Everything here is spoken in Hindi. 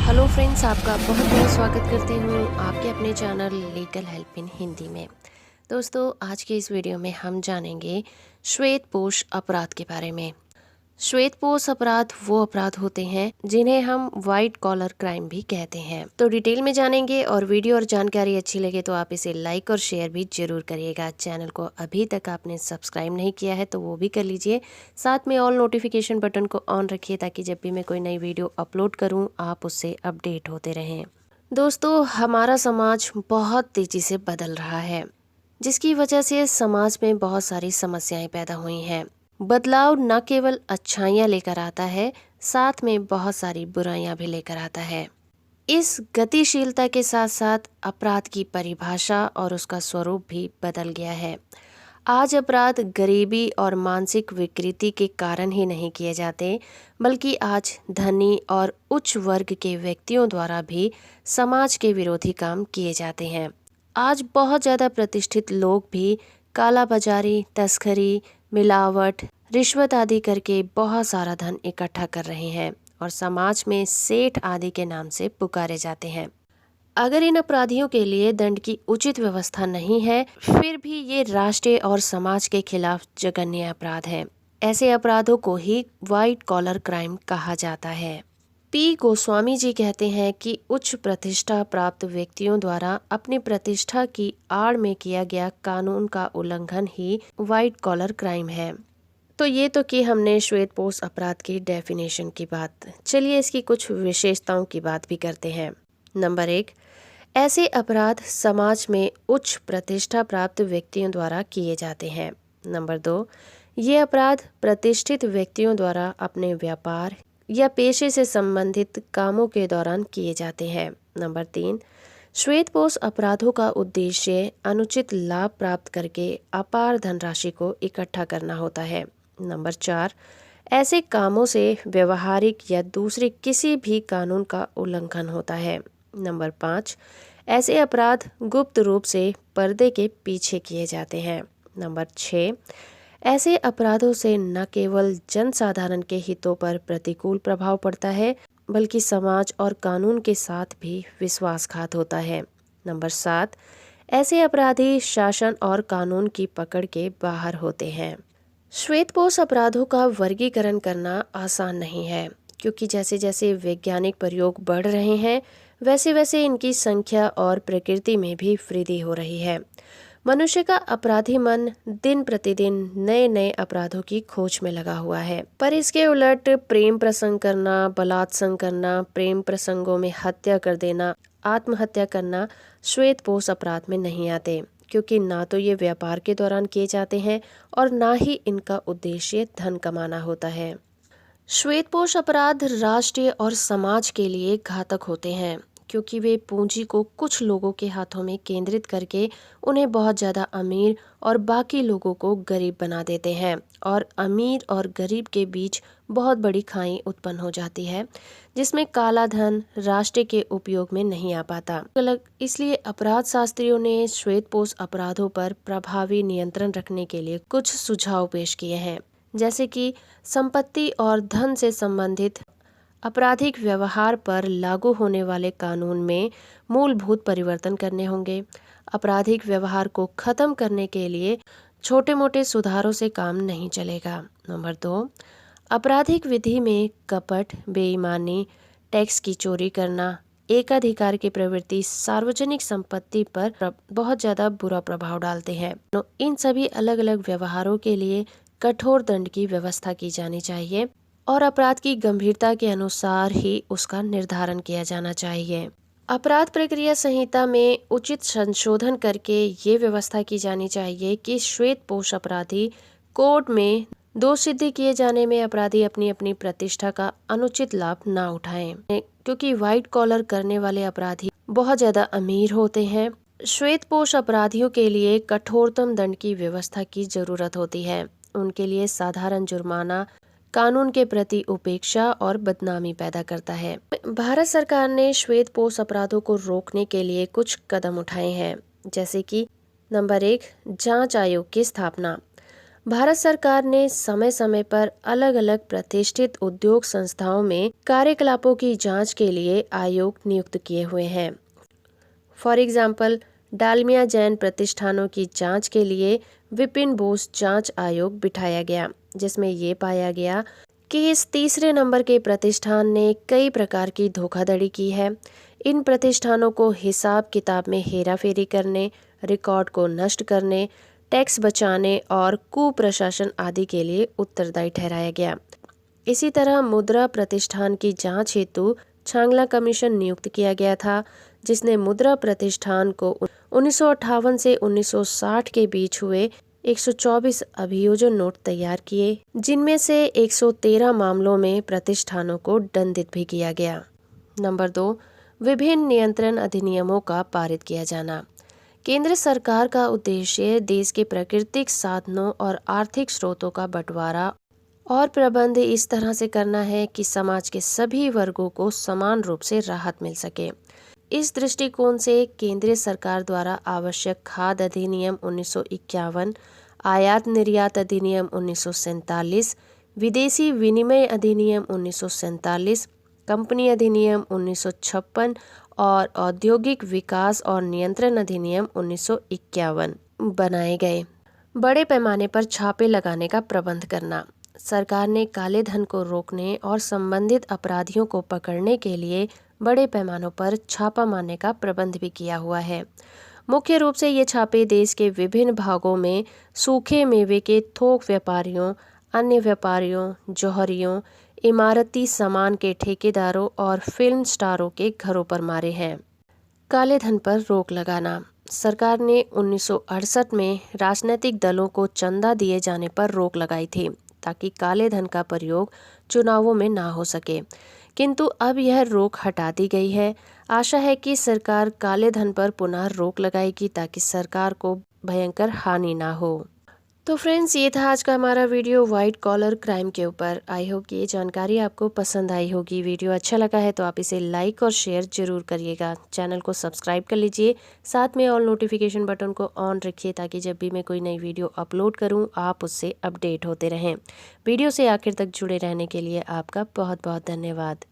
हेलो फ्रेंड्स, आपका बहुत बहुत स्वागत करती हूँ आपके अपने channel legal help in Hindi में। दोस्तों, आज के इस वीडियो में हम जानेंगे श्वेतपोश अपराध के बारे में। श्वेतपोश अपराध वो अपराध होते हैं जिन्हें हम व्हाइट कॉलर क्राइम भी कहते हैं। तो डिटेल में जानेंगे और वीडियो और जानकारी अच्छी लगे तो आप इसे लाइक और शेयर भी जरूर करिएगा। चैनल को अभी तक आपने सब्सक्राइब नहीं किया है तो वो भी कर लीजिए। साथ में ऑल नोटिफिकेशन बटन को ऑन रखिए ताकि जब भी मैं कोई नई वीडियो अपलोड करूँ आप उससे अपडेट होते रहें। दोस्तों, हमारा समाज बहुत तेजी से बदल रहा है, जिसकी वजह से समाज में बहुत सारी समस्याएं पैदा हुई हैं। बदलाव न केवल अच्छाइयाँ लेकर आता है, साथ में बहुत सारी बुराइयां भी लेकर आता है। इस गतिशीलता के साथ साथ अपराध की परिभाषा और उसका स्वरूप भी बदल गया है। आज अपराध गरीबी और मानसिक विकृति के कारण ही नहीं किए जाते, बल्कि आज धनी और उच्च वर्ग के व्यक्तियों द्वारा भी समाज के विरोधी काम किए जाते हैं। आज बहुत ज़्यादा प्रतिष्ठित लोग भी कालाबाजारी, तस्करी, मिलावट, रिश्वत आदि करके बहुत सारा धन इकट्ठा कर रहे हैं और समाज में सेठ आदि के नाम से पुकारे जाते हैं। अगर इन अपराधियों के लिए दंड की उचित व्यवस्था नहीं है, फिर भी ये राष्ट्र और समाज के खिलाफ जघन्य अपराध है। ऐसे अपराधों को ही व्हाइट कॉलर क्राइम कहा जाता है। पी गोस्वामी जी कहते हैं कि उच्च प्रतिष्ठा प्राप्त व्यक्तियों द्वारा अपनी प्रतिष्ठा की आड़ में किया गया कानून का उल्लंघन ही व्हाइट कॉलर क्राइम है। तो ये तो कि हमने श्वेतपोश अपराध की डेफिनेशन की बात। चलिए इसकी कुछ विशेषताओं की बात भी करते हैं। नंबर 1, ऐसे अपराध समाज में उच्च प्रतिष्ठा प्राप्त व्यक्तियों द्वारा किए जाते हैं। नंबर 2, ये अपराध प्रतिष्ठित व्यक्तियों द्वारा अपने व्यापार या पेशे से संबंधित कामों के दौरान किए जाते हैं। नंबर 3, श्वेतपोश अपराधों का उद्देश्य अनुचित लाभ प्राप्त करके अपार धनराशि को इकट्ठा करना होता है। नंबर 4, ऐसे कामों से व्यवहारिक या दूसरे किसी भी कानून का उल्लंघन होता है। नंबर 5, ऐसे अपराध गुप्त रूप से पर्दे के पीछे किए जाते हैं। नंबर 6, ऐसे अपराधों से न केवल जनसाधारण के हितों पर प्रतिकूल प्रभाव पड़ता है, बल्कि समाज और कानून के साथ भी विश्वासघात होता है। नंबर 7, ऐसे अपराधी शासन और कानून की पकड़ के बाहर होते हैं। श्वेतपोश अपराधों का वर्गीकरण करना आसान नहीं है, क्योंकि जैसे जैसे वैज्ञानिक प्रयोग बढ़ रहे हैं वैसे वैसे इनकी संख्या और प्रकृति में भी वृद्धि हो रही है। मनुष्य का अपराधी मन दिन प्रतिदिन नए नए अपराधों की खोज में लगा हुआ है, पर इसके उलट प्रेम प्रसंग करना, बलात्संग करना, प्रेम प्रसंगों में हत्या कर देना, आत्महत्या करना श्वेतपोश अपराध में नहीं आते, क्योंकि ना तो ये व्यापार के दौरान किए जाते हैं और ना ही इनका उद्देश्य धन कमाना होता है। श्वेतपोश अपराध राष्ट्र और समाज के लिए घातक होते हैं, क्योंकि वे पूंजी को कुछ लोगों के हाथों में केंद्रित करके उन्हें बहुत ज़्यादा अमीर और बाकी लोगों को गरीब बना देते हैं और अमीर और गरीब के बीच बहुत बड़ी खाई उत्पन्न हो जाती है, जिसमें काला धन राष्ट्र के उपयोग में नहीं आ पाता। इसलिए अपराध शास्त्रियों ने श्वेतपोश अपराधों पर प्रभावी नियंत्रण रखने के लिए कुछ सुझाव पेश किए हैं, जैसे कि संपत्ति और धन से संबंधित आपराधिक व्यवहार पर लागू होने वाले कानून में मूलभूत परिवर्तन करने होंगे। आपराधिक व्यवहार को खत्म करने के लिए छोटे मोटे सुधारों से काम नहीं चलेगा। नंबर 2, आपराधिक विधि में कपट, बेईमानी, टैक्स की चोरी करना, एकाधिकार की प्रवृत्ति सार्वजनिक संपत्ति पर बहुत ज़्यादा बुरा प्रभाव डालते हैं। इन सभी अलग अलग व्यवहारों के लिए कठोर दंड की व्यवस्था की जानी चाहिए और अपराध की गंभीरता के अनुसार ही उसका निर्धारण किया जाना चाहिए। अपराध प्रक्रिया संहिता में उचित संशोधन करके ये व्यवस्था की जानी चाहिए कि श्वेतपोश अपराधी कोर्ट में दोष सिद्ध किए जाने में अपराधी अपनी अपनी प्रतिष्ठा का अनुचित लाभ न उठाएं, क्योंकि व्हाइट कॉलर करने वाले अपराधी बहुत ज्यादा अमीर होते हैं। श्वेतपोश अपराधियों के लिए कठोरतम दंड की व्यवस्था की जरूरत होती है। उनके लिए साधारण जुर्माना कानून के प्रति उपेक्षा और बदनामी पैदा करता है। भारत सरकार ने श्वेतपोश अपराधों को रोकने के लिए कुछ कदम उठाए हैं, जैसे कि नंबर 1, जांच आयोग की स्थापना। भारत सरकार ने समय समय पर अलग अलग प्रतिष्ठित उद्योग संस्थाओं में कार्यकलापों की जांच के लिए आयोग नियुक्त किए हुए हैं। फॉर एग्जाम्पल, डालमिया जैन प्रतिष्ठानों की जांच के लिए विपिन बोस जांच आयोग बिठाया गया, जिसमें ये पाया गया कि इस तीसरे नंबर के प्रतिष्ठान ने कई प्रकार की धोखाधड़ी की है। इन प्रतिष्ठानों को हिसाब किताब में हेराफेरी करने, रिकॉर्ड को नष्ट करने, टैक्स बचाने और कुप्रशासन आदि के लिए उत्तरदायी ठहराया गया। इसी तरह मुद्रा प्रतिष्ठान की जांच हेतु छांगला कमीशन नियुक्त किया गया था, जिसने मुद्रा प्रतिष्ठान को 1958 से 1960 के बीच हुए 124 अभियोजन नोट तैयार किए, जिनमें से 113 मामलों में प्रतिष्ठानों को दंडित भी किया गया। नंबर 2, विभिन्न नियंत्रण अधिनियमों का पारित किया जाना। केंद्र सरकार का उद्देश्य देश के प्राकृतिक साधनों और आर्थिक स्रोतों का बंटवारा और प्रबंध इस तरह से करना है कि समाज के सभी वर्गों को समान रूप से राहत मिल सके। इस दृष्टिकोण से केंद्रीय सरकार द्वारा आवश्यक खाद्य अधिनियम 1951, आयात निर्यात अधिनियम 1947, विदेशी विनिमय अधिनियम 1947, कंपनी अधिनियम 1956 और औद्योगिक विकास और नियंत्रण अधिनियम 1951 बनाए गए। बड़े पैमाने पर छापे लगाने का प्रबंध करना। सरकार ने काले धन को रोकने और संबंधित अपराधियों को पकड़ने के लिए बड़े पैमानों पर छापा मारने का प्रबंध भी किया हुआ है। मुख्य रूप से ये छापे देश के विभिन्न भागों में सूखे मेवे के थोक व्यापारियों, अन्य व्यापारियों, जौहरियों, इमारती सामान के ठेकेदारों और फिल्म स्टारों के घरों पर मारे हैं। काले धन पर रोक लगाना। सरकार ने 1968 में राजनीतिक दलों को चंदा दिए जाने पर रोक लगाई थी, ताकि काले धन का प्रयोग चुनावों में ना हो सके, किंतु अब यह रोक हटा दी गई है। आशा है कि सरकार काले धन पर पुनः रोक लगाएगी ताकि सरकार को भयंकर हानि ना हो। तो फ्रेंड्स, ये था आज का हमारा वीडियो व्हाइट कॉलर क्राइम के ऊपर। आई होप कि ये जानकारी आपको पसंद आई होगी। वीडियो अच्छा लगा है तो आप इसे लाइक और शेयर जरूर करिएगा। चैनल को सब्सक्राइब कर लीजिए, साथ में ऑल नोटिफिकेशन बटन को ऑन रखिए ताकि जब भी मैं कोई नई वीडियो अपलोड करूं आप उससे अपडेट होते रहें। वीडियो से आखिर तक जुड़े रहने के लिए आपका बहुत बहुत धन्यवाद।